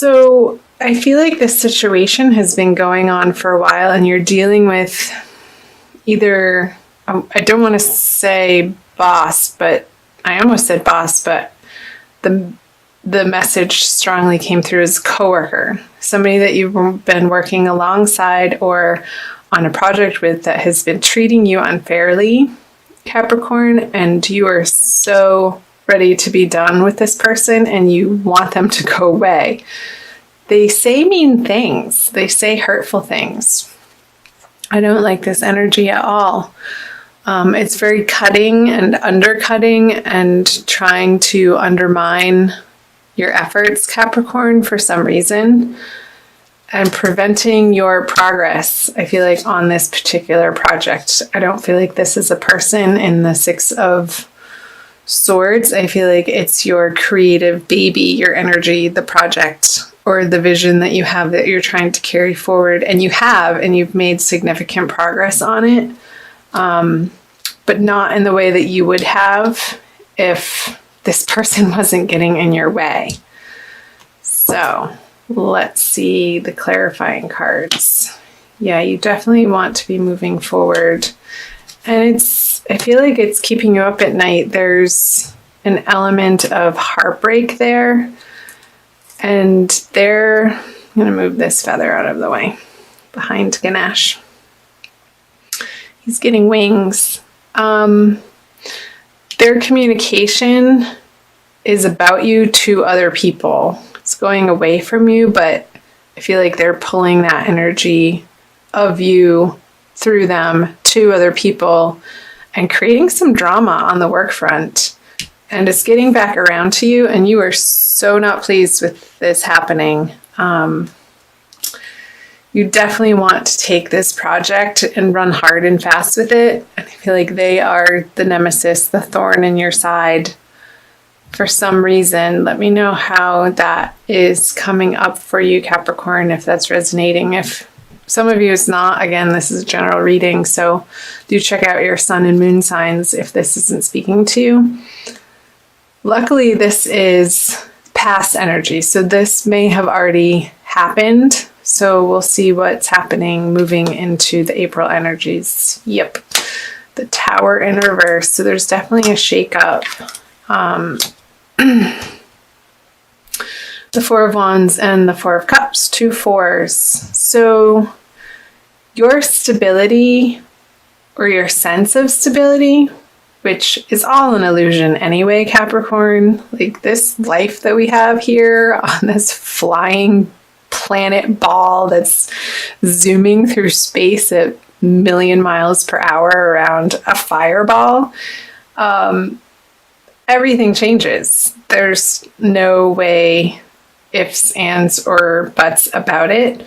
So I feel like this situation has been going on for a while, and you're dealing with either, I don't want to say boss, but I almost said boss, but the message strongly came through as coworker, somebody that you've been working alongside or on a project with that has been treating you unfairly, Capricorn, and you are so ready to be done with this person and you want them to go away. They say mean things. They say hurtful things. I don't like this energy at all. It's very cutting and undercutting and trying to undermine your efforts, Capricorn, for some reason, and preventing your progress, I feel like, on this particular project. I don't feel like this is a person in the Six of Swords. I feel like it's your creative baby, your energy, the project, or the vision that you have that you're trying to carry forward. And you've made significant progress on it, but not in the way that you would have if this person wasn't getting in your way. So let's see the clarifying cards. Yeah, you definitely want to be moving forward. And I feel like it's keeping you up at night. There's an element of heartbreak there. And I'm going to move this feather out of the way behind Ganesh. He's getting wings. Their communication is about you to other people. It's going away from you, but I feel like they're pulling that energy of you through them to other people and creating some drama on the work front. And it's getting back around to you, and you are so not pleased with this happening. You definitely want to take this project and run hard and fast with it. And I feel like they are the nemesis, the thorn in your side for some reason. Let me know how that is coming up for you, Capricorn, if that's resonating. If some of you it's not, again, this is a general reading, so do check out your sun and moon signs if this isn't speaking to you. Luckily, this is past energy, so this may have already happened. So we'll see what's happening moving into the April energies. Yep. The Tower in reverse. So there's definitely a shakeup. The Four of Wands and the Four of Cups. 2 fours. So your stability, or your sense of stability, which is all an illusion anyway, Capricorn. Like this life that we have here on this flying planet ball that's zooming through space at 1,000,000 miles per hour around a fireball, everything changes. There's no way, ifs, ands, or buts about it.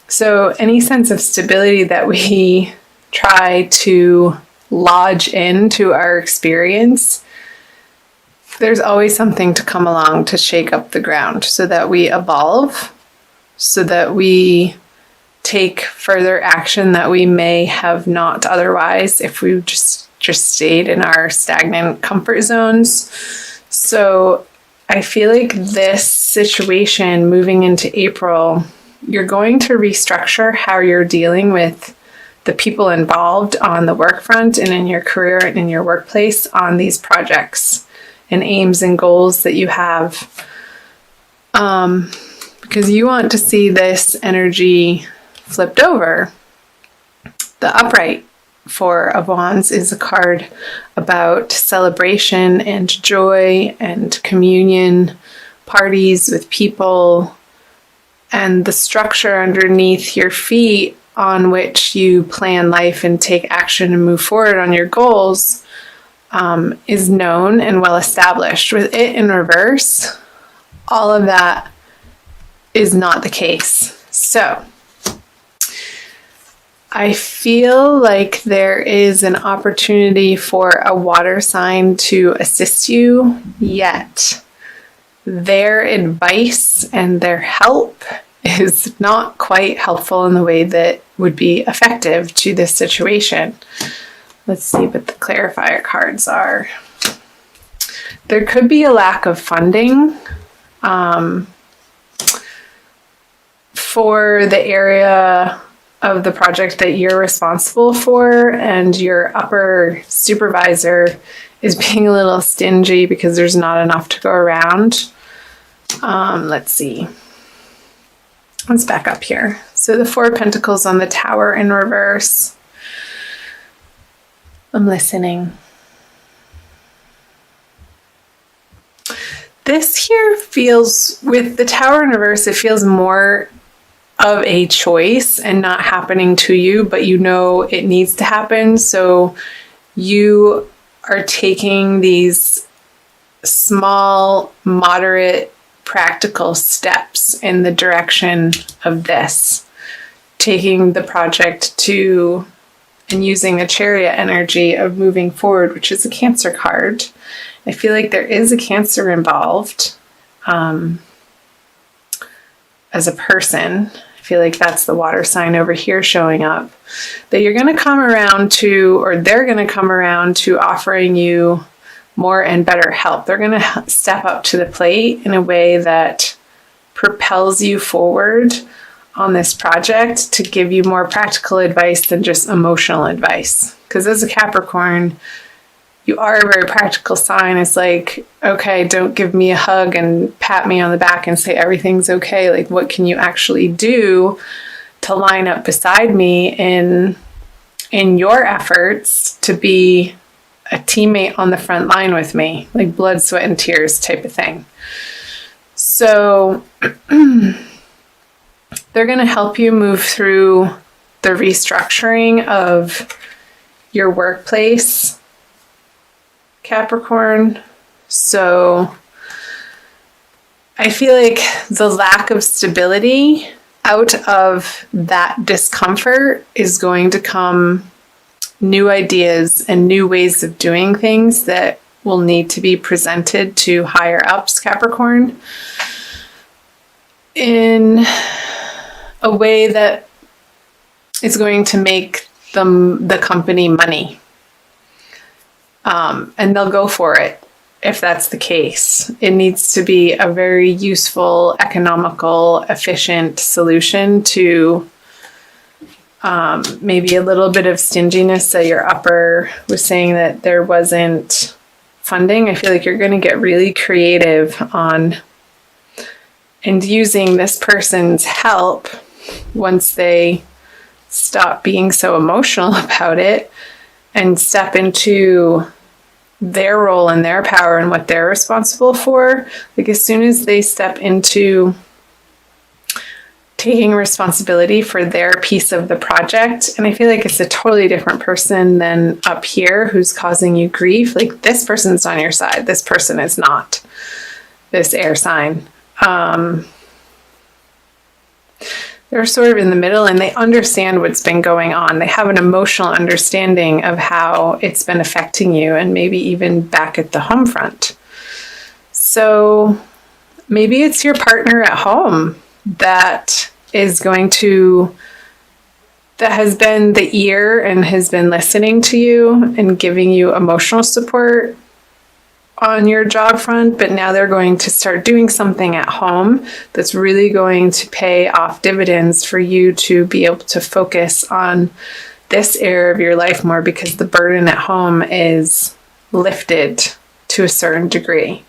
So any sense of stability that we try to lodge into our experience, there's always something to come along to shake up the ground so that we evolve, so that we take further action that we may have not otherwise if we just stayed in our stagnant comfort zones. So I feel like this situation moving into April, you're going to restructure how you're dealing with the people involved on the work front and in your career and in your workplace on these projects and aims and goals that you have. Because you want to see this energy flipped over. The upright Four of Wands is a card about celebration and joy and communion, parties with people, and the structure underneath your feet on which you plan life and take action and move forward on your goals is known and well established. With it in reverse, all of that is not the case. So I feel like there is an opportunity for a water sign to assist you, yet their advice and their help is not quite helpful in the way that would be effective to this situation. Let's see what the clarifier cards are. There could be a lack of funding. for the area of the project that you're responsible for, and your upper supervisor is being a little stingy because there's not enough to go around. Let's see. Let's back up here. So the Four of Pentacles on the Tower in reverse. I'm listening. This here feels, with the Tower in reverse, it feels more of a choice and not happening to you, but you know it needs to happen. So you are taking these small, moderate, practical steps in the direction of this, taking the project to and using the Chariot energy of moving forward, which is a Cancer card. I feel like there is a Cancer involved as a person. I feel like that's the water sign over here showing up, that you're going to come around to, or they're going to come around to offering you more and better help. They're going to step up to the plate in a way that propels you forward on this project to give you more practical advice than just emotional advice. Because as a Capricorn, you are a very practical sign. It's like, okay, don't give me a hug and pat me on the back and say everything's okay. Like, what can you actually do to line up beside me in your efforts to be a teammate on the front line with me? Like blood, sweat, and tears type of thing. So they're going to help you move through the restructuring of your workplace, Capricorn. So I feel like the lack of stability out of that discomfort is going to come new ideas and new ways of doing things that will need to be presented to higher ups, Capricorn, in a way that is going to make the company money. And they'll go for it if that's the case. It needs to be a very useful, economical, efficient solution to maybe a little bit of stinginess that your upper was saying that there wasn't funding. I feel like you're going to get really creative on and using this person's help once they stop being so emotional about it and step into their role and their power and what they're responsible for. Like as soon as they step into taking responsibility for their piece of the project, and I feel like it's a totally different person than up here who's causing you grief. Like this person's on your side, this person is not, this air sign. They're sort of in the middle and they understand what's been going on. They have an emotional understanding of how it's been affecting you, and maybe even back at the home front. So maybe it's your partner at home that is going to, that has been the ear and has been listening to you and giving you emotional support on your job front, but now they're going to start doing something at home that's really going to pay off dividends for you to be able to focus on this area of your life more, because the burden at home is lifted to a certain degree.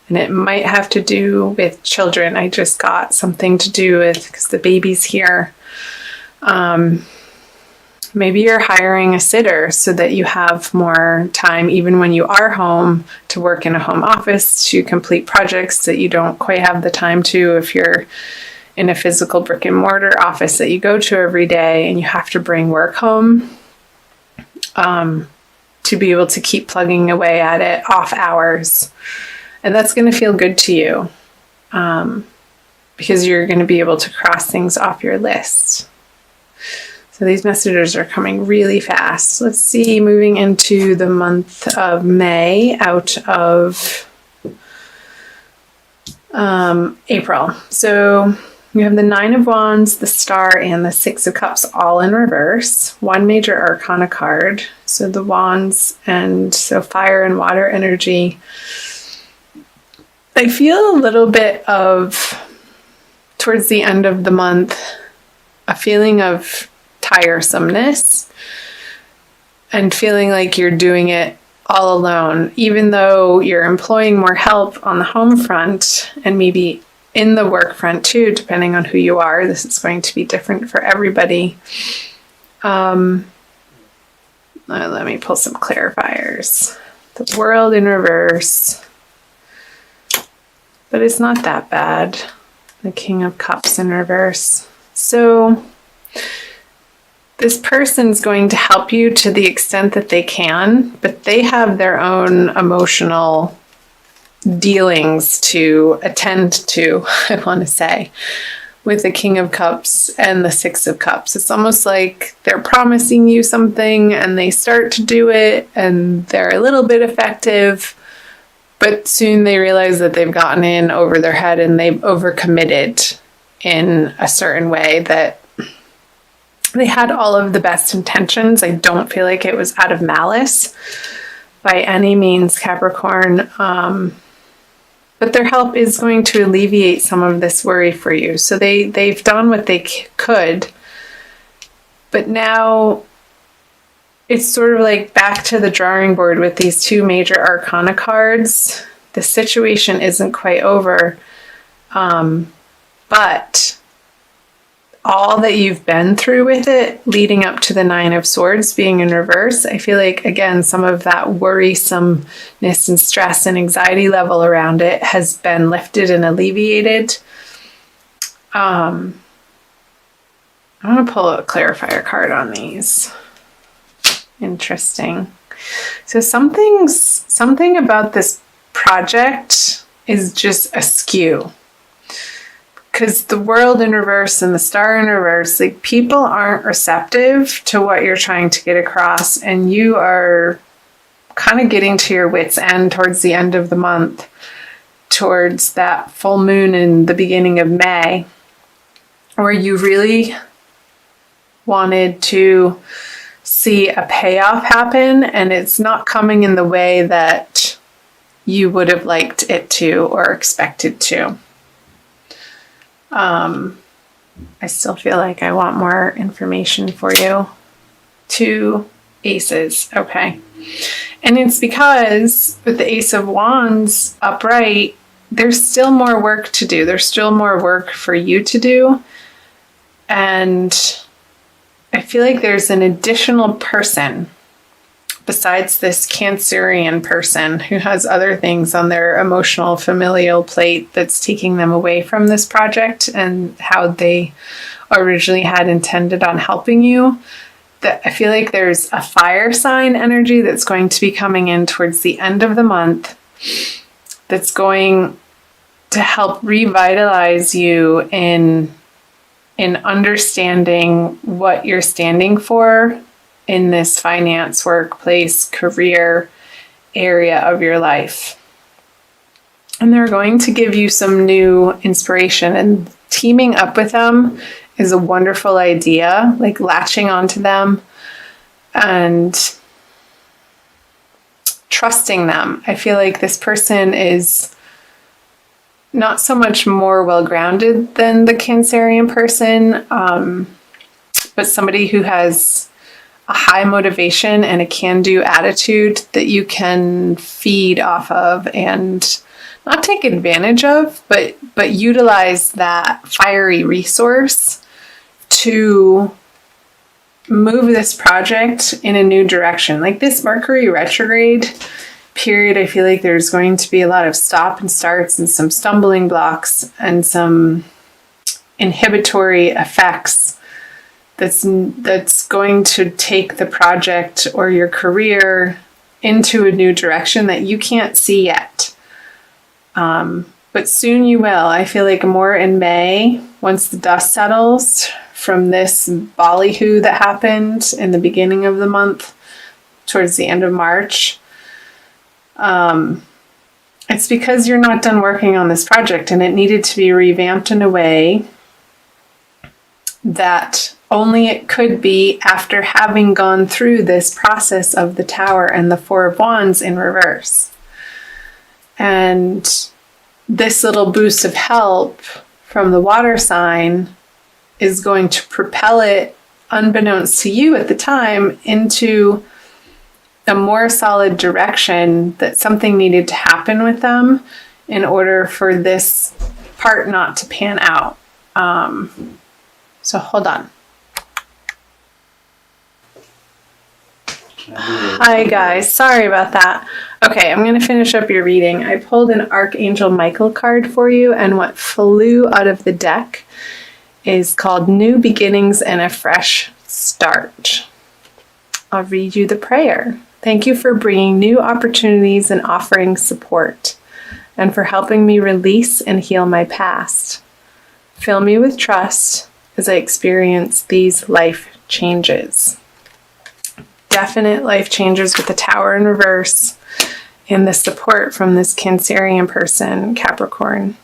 And it might have to do with children. I just got something to do with, because the baby's here. Maybe you're hiring a sitter so that you have more time, even when you are home, to work in a home office, to complete projects that you don't quite have the time to if you're in a physical brick and mortar office that you go to every day and you have to bring work home, to be able to keep plugging away at it off hours. And that's going to feel good to you, because you're going to be able to cross things off your list. So these messages are coming really fast. Let's see, moving into the month of May out of April. So you have the Nine of Wands, the Star, and the Six of Cups all in reverse. One major arcana card. So the Wands, and so fire and water energy. I feel a little bit of towards the end of the month, a feeling of tiresomeness and feeling like you're doing it all alone, even though you're employing more help on the home front and maybe in the work front too, depending on who you are. This is going to be different for everybody. Let me pull some clarifiers. The World in reverse, but it's not that bad. The King of Cups in reverse. So this person's going to help you to the extent that they can, but they have their own emotional dealings to attend to, I want to say, with the King of Cups and the Six of Cups. It's almost like they're promising you something and they start to do it and they're a little bit effective, but soon they realize that they've gotten in over their head and they've overcommitted in a certain way that they had all of the best intentions. I don't feel like it was out of malice by any means, Capricorn. But their help is going to alleviate some of this worry for you. So they've done what they could. But now it's sort of like back to the drawing board with these two major arcana cards. The situation isn't quite over. But all that you've been through with it leading up to the Nine of Swords being in reverse, I feel like, again, some of that worrisomeness and stress and anxiety level around it has been lifted and alleviated. I want to pull a clarifier card on these. Interesting. So something about this project is just askew. Because the World in reverse and the Star in reverse, like, people aren't receptive to what you're trying to get across, and you are kind of getting to your wit's end towards the end of the month, towards that full moon in the beginning of May, where you really wanted to see a payoff happen, and it's not coming in the way that you would have liked it to or expected to. I still feel like I want more information for you. 2 aces. Okay. And it's because with the Ace of Wands upright, there's still more work to do. There's still more work for you to do. And I feel like there's an additional person besides this Cancerian person who has other things on their emotional familial plate that's taking them away from this project and how they originally had intended on helping you. That I feel like there's a fire sign energy that's going to be coming in towards the end of the month that's going to help revitalize you in understanding what you're standing for in this finance, workplace, career area of your life. And they're going to give you some new inspiration, and teaming up with them is a wonderful idea, like latching onto them and trusting them. I feel like this person is not so much more well-grounded than the Cancerian person, but somebody who has a high motivation and a can-do attitude that you can feed off of and not take advantage of, but utilize that fiery resource to move this project in a new direction. Like this Mercury retrograde period, I feel like there's going to be a lot of stop and starts and some stumbling blocks and some inhibitory effects that's going to take the project or your career into a new direction that you can't see yet. But soon you will. I feel like more in May, once the dust settles from this ballyhoo that happened in the beginning of the month, towards the end of March. It's because you're not done working on this project and it needed to be revamped in a way that only it could be after having gone through this process of the Tower and the Four of Wands in reverse. And this little boost of help from the water sign is going to propel it, unbeknownst to you at the time, into a more solid direction, that something needed to happen with them in order for this part not to pan out. So hold on. Hi guys, sorry about that. Okay, I'm going to finish up your reading. I pulled an Archangel Michael card for you, and what flew out of the deck is called New Beginnings and a Fresh Start. I'll read you the prayer. Thank you for bringing new opportunities and offering support, and for helping me release and heal my past. Fill me with trust as I experience these life changes. Definite life changes with the Tower in reverse and the support from this Cancerian person, Capricorn.